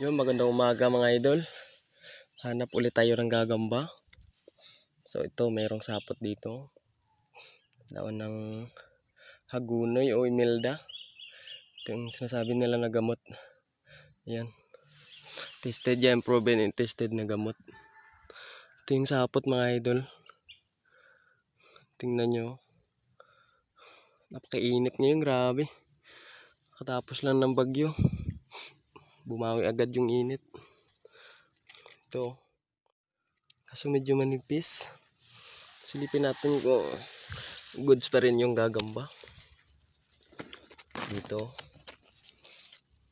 Yun, magandang umaga mga idol. Hanap ulit tayo ng gagamba. So ito, mayroong sapot dito. Daon ng hagunoy o imelda. Ito yung sinasabi nila na gamot. Ayan. Tested yan, proven and tested na gamot. Ito yung sapot mga idol. Tingnan nyo. Napakainit ngayon, grabe. Katapos lang ng bagyo. Bumawi agad yung init. Ito. Kaso medyo manipis. Silipin natin kung goods pa rin yung gagamba. Dito.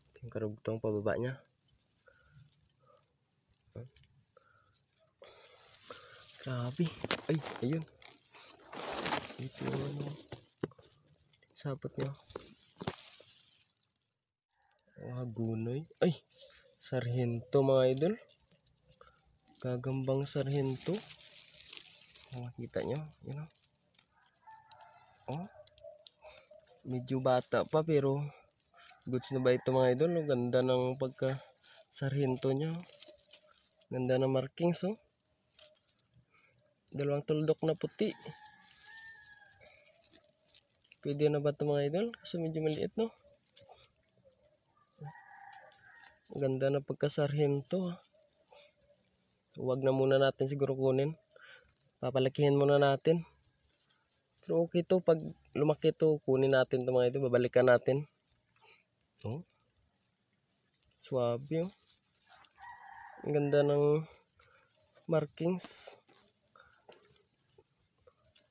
Ito yung karugtong pababa niya. Grabe. Ay, ayun. Ito yung ano. Sapot niya. Hagunoy. Ay, sarhento mga idol. Gagambang sarhento. Makikita nyo. Yan o. Oh. Medyo bata pa pero goods na ba ito mga idol? O, ganda ng pagka sarhento nya. Ganda ng markings oh. Dalawang tuldok na puti. Pwede na ba ito mga idol? Kasi medyo maliit no. Ganda na pagka sarhento. Huwag na muna natin siguro kunin. Papalakihin muna natin. Pero okay to, pag lumaki to, kunin natin ito mga ito, babalikan natin. Oh. Swabe oh. Ang ganda ng markings.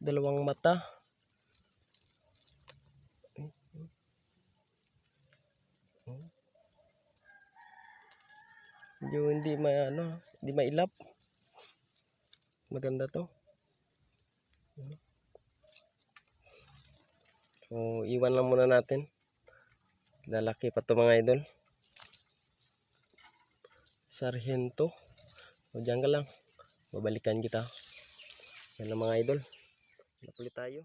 Dalawang mata. Oh. Medyo hindi mailap. Maganda to. So, iwan lang muna natin. Lalaki pa to mga idol. Sarhento. O dyan ka lang. Babalikan kita. Yan lang mga idol. Napulit tayo.